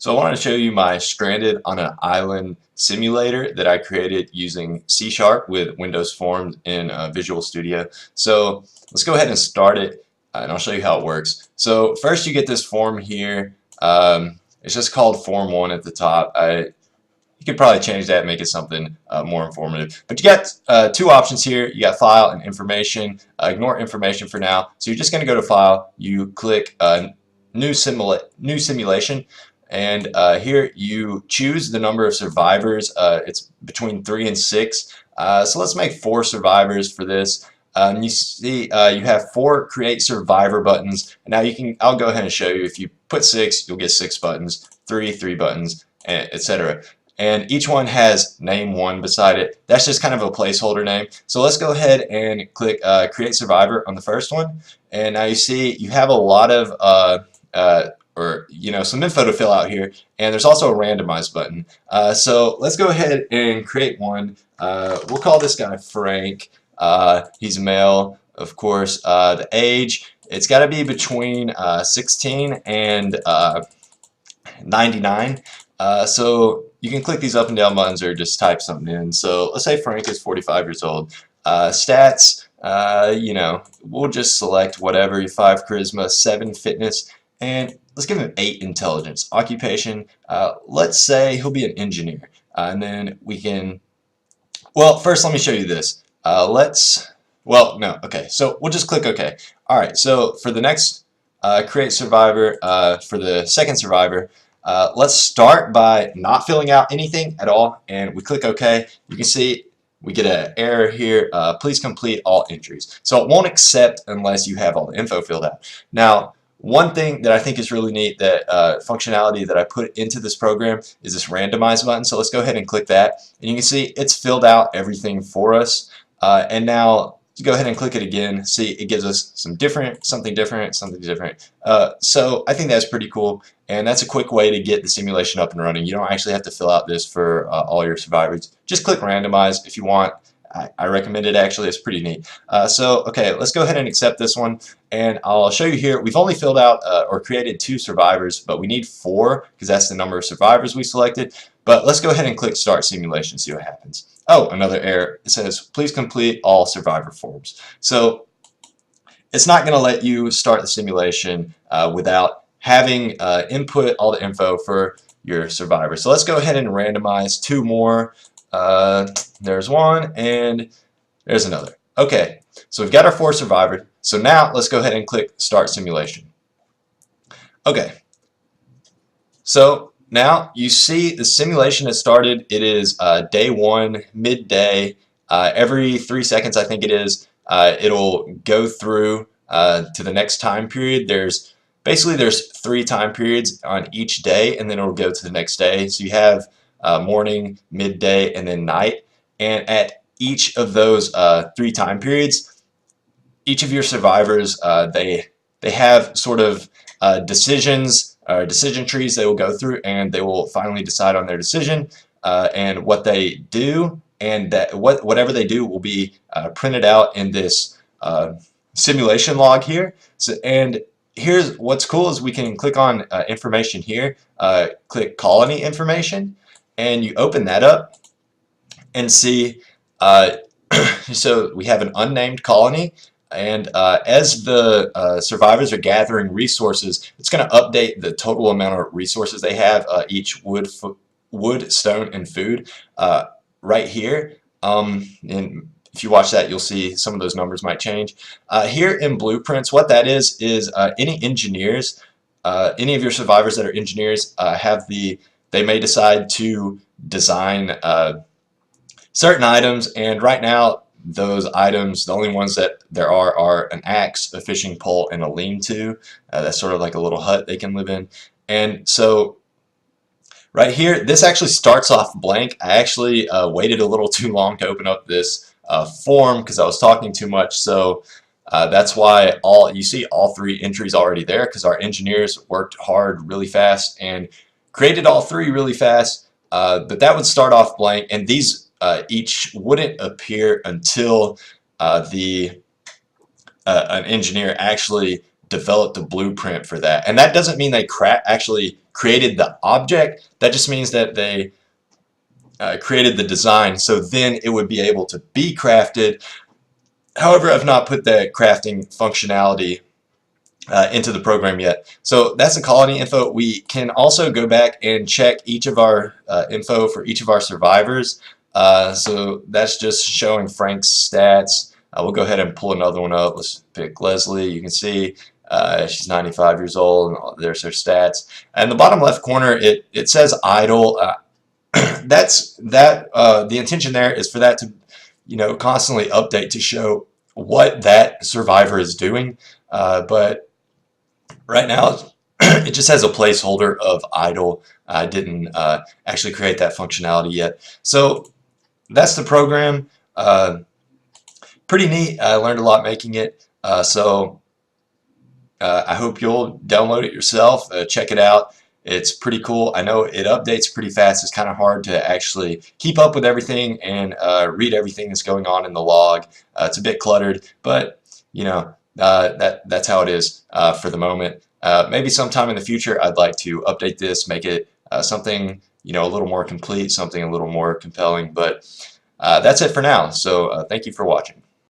So I wanted to show you my Stranded on an Island simulator that I created using C# with Windows Forms in Visual Studio. So let's go ahead and start it, and I'll show you how it works. So first you get this form here. It's just called Form 1 at the top. You could probably change that and make it something more informative. But you got two options here. You got File and Information. Ignore Information for now. So you're just going to go to File. You click New Simulation. And here you choose the number of survivors. It's between 3 and 6. So let's make 4 survivors for this. You see you have 4 create survivor buttons. And now I'll go ahead and show you. If you put 6, you'll get 6 buttons, 3 buttons, etc. And each one has name 1 beside it. That's just kind of a placeholder name. So let's go ahead and click create survivor on the first one. And now you see you have a lot of some info to fill out here, and there's also a randomize button. So let's go ahead and create one. We'll call this guy Frank. He's male, of course. The age, it's got to be between 16 and 99. So you can click these up and down buttons or just type something in. So let's say Frank is 45 years old. Stats, we'll just select whatever. 5 charisma, 7 fitness, and let's give him 8 intelligence. Occupation, let's say he'll be an engineer. And then we can, well, first let me show you this. Okay, so we'll just click OK. Alright, so for the next create survivor, for the second survivor, let's start by not filling out anything at all, and we click OK. You can see we get an error here, please complete all entries. So it won't accept unless you have all the info filled out. Now, one thing that I think is really neat, that functionality that I put into this program, is this randomize button. So let's go ahead and click that, and you can see it's filled out everything for us. And now go ahead and click it again. See, it gives us something different. So I think that's pretty cool, and that's a quick way to get the simulation up and running. You don't actually have to fill out this for all your survivors. Just click randomize if you want. I recommend it, actually. It's pretty neat. Okay, let's go ahead and accept this one, and I'll show you here. We've only filled out or created 2 survivors, but we need 4 because that's the number of survivors we selected. But let's go ahead and click start simulation, see what happens. Oh, another error. It says please complete all survivor forms. So it's not going to let you start the simulation without having input all the info for your survivor. So let's go ahead and randomize 2 more. There's one and there's another. Okay, so we've got our 4 survivors. So now let's go ahead and click start simulation. Okay, so now you see the simulation has started. It is day 1, midday. Every 3 seconds, I think it is, it'll go through to the next time period. There's 3 time periods on each day, and then it'll go to the next day. So you have morning, midday, and then night. And at each of those 3 time periods, each of your survivors, they have sort of decisions, decision trees they will go through, and they will finally decide on their decision and what they do, and that whatever they do will be printed out in this simulation log here. So, and here's what's cool is we can click on information here, click colony information, and you open that up and see so we have an unnamed colony, and as the survivors are gathering resources, it's going to update the total amount of resources they have, each wood, stone, and food right here. And if you watch that, you'll see some of those numbers might change. Here in blueprints, what that is any engineers, any of your survivors that are engineers they may decide to design certain items, and right now those items, the only ones that there are an axe, a fishing pole, and a lean-to. That's sort of like a little hut they can live in. And so right here, this actually starts off blank. I actually waited a little too long to open up this form because I was talking too much. So that's why you see all 3 entries already there, because our engineers worked hard really fast and created all 3 really fast. But that would start off blank, and these each wouldn't appear until an engineer actually developed a blueprint for that. And that doesn't mean they actually created the object. That just means that they created the design, so then it would be able to be crafted. However, I've not put the crafting functionality into the program yet. So that's the colony info. We can also go back and check each of our info for each of our survivors. So that's just showing Frank's stats. We'll go ahead and pull another one up. Let's pick Leslie. You can see she's 95 years old, and there's her stats. And the bottom left corner, it says idle. The intention there is for that to, constantly update to show what that survivor is doing. But right now, it just has a placeholder of idle. I didn't actually create that functionality yet. So that's the program. Pretty neat. I learned a lot making it. So I hope you'll download it yourself. Check it out. It's pretty cool. I know it updates pretty fast. It's kind of hard to actually keep up with everything and read everything that's going on in the log. It's a bit cluttered, but that's how it is for the moment. Maybe sometime in the future I'd like to update this, make it something a little more complete, something a little more compelling, but that's it for now. So thank you for watching.